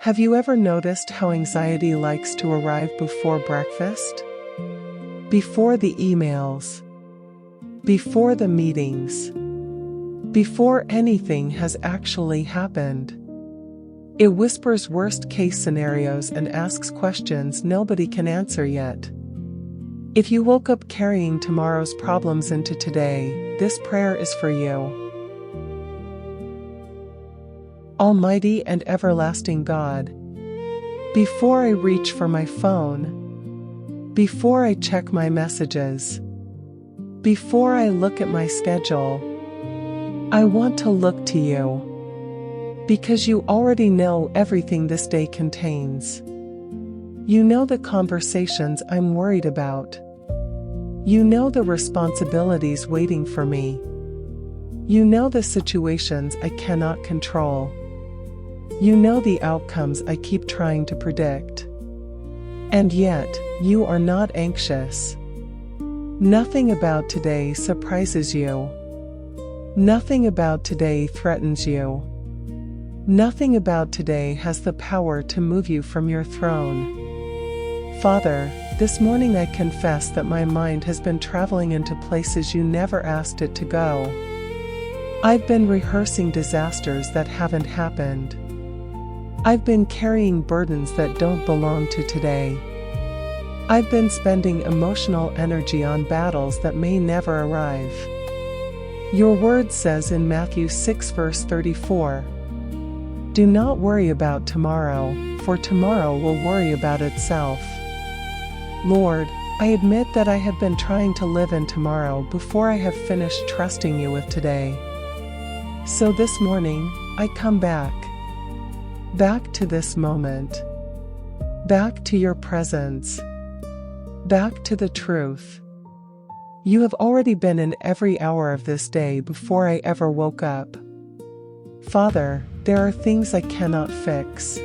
Have you ever noticed how anxiety likes to arrive before breakfast? Before the emails, before the meetings, before anything has actually happened. It whispers worst-case scenarios and asks questions nobody can answer yet. If you woke up carrying tomorrow's problems into today, this prayer is for you. Almighty and everlasting God, before I reach for my phone, before I check my messages, before I look at my schedule, I want to look to you, because you already know everything this day contains. You know the conversations I'm worried about. You know the responsibilities waiting for me. You know the situations I cannot control. You know the outcomes I keep trying to predict. And yet, you are not anxious. Nothing about today surprises you. Nothing about today threatens you. Nothing about today has the power to move you from your throne. Father, this morning I confess that my mind has been traveling into places you never asked it to go. I've been rehearsing disasters that haven't happened. I've been carrying burdens that don't belong to today. I've been spending emotional energy on battles that may never arrive. Your word says in Matthew 6 verse 34, "Do not worry about tomorrow, for tomorrow will worry about itself." Lord, I admit that I have been trying to live in tomorrow before I have finished trusting you with today. So this morning, I come back to this moment, back to your presence, back to the truth. You have already been in every hour of this day before I ever woke up. Father, there are things I cannot fix,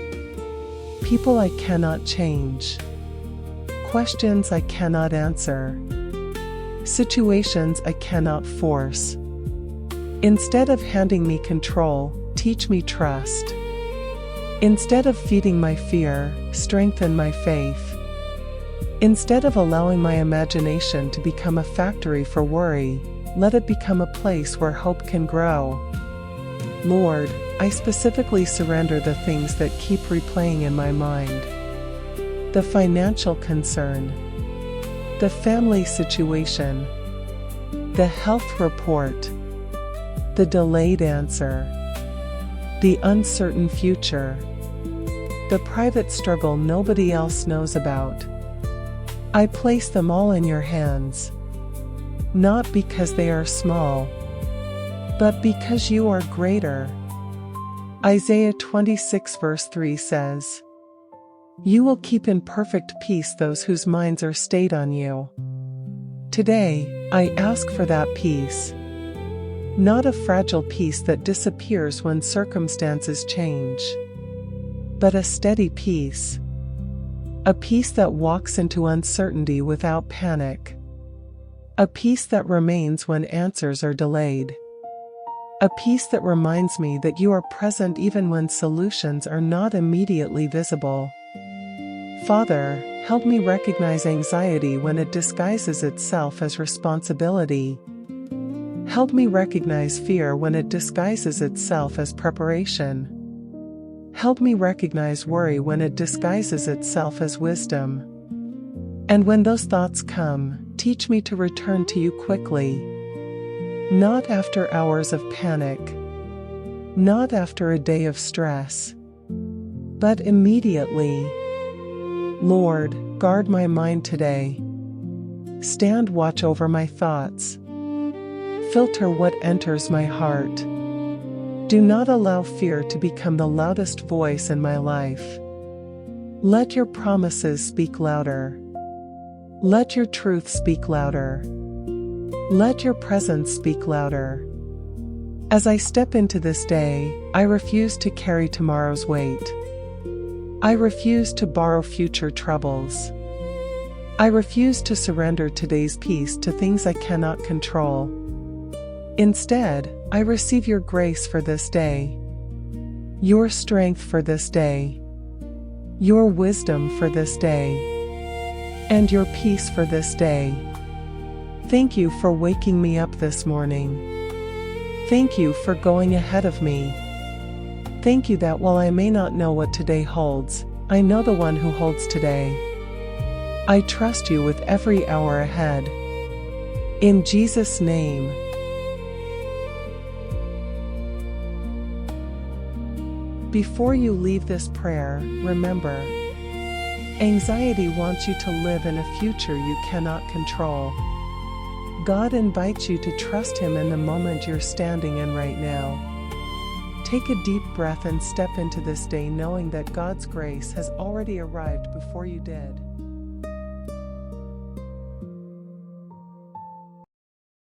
people I cannot change, questions I cannot answer, situations I cannot force. Instead of handing me control, teach me trust. Instead of feeding my fear, strengthen my faith. Instead of allowing my imagination to become a factory for worry, let it become a place where hope can grow. Lord, I specifically surrender the things that keep replaying in my mind. The financial concern, the family situation, the health report, the delayed answer, the uncertain future, the private struggle nobody else knows about. I place them all in your hands, not because they are small, but because you are greater. Isaiah 26 verse 3 says, "You will keep in perfect peace those whose minds are stayed on you." Today, I ask for that peace. Not a fragile peace that disappears when circumstances change, but a steady peace. A peace that walks into uncertainty without panic. A peace that remains when answers are delayed. A peace that reminds me that you are present even when solutions are not immediately visible. Father, help me recognize anxiety when it disguises itself as responsibility. Help me recognize fear when it disguises itself as preparation. Help me recognize worry when it disguises itself as wisdom. And when those thoughts come, teach me to return to you quickly. Not after hours of panic, not after a day of stress, but immediately. Lord, guard my mind today. Stand watch over my thoughts. Filter what enters my heart. Do not allow fear to become the loudest voice in my life. Let your promises speak louder. Let your truth speak louder. Let your presence speak louder. As I step into this day, I refuse to carry tomorrow's weight. I refuse to borrow future troubles. I refuse to surrender today's peace to things I cannot control. Instead, I receive your grace for this day, your strength for this day, your wisdom for this day, and your peace for this day. Thank you for waking me up this morning. Thank you for going ahead of me. Thank you that while I may not know what today holds, I know the one who holds today. I trust you with every hour ahead. In Jesus' name. Before you leave this prayer, remember, anxiety wants you to live in a future you cannot control. God invites you to trust Him in the moment you're standing in right now. Take a deep breath and step into this day knowing that God's grace has already arrived before you did.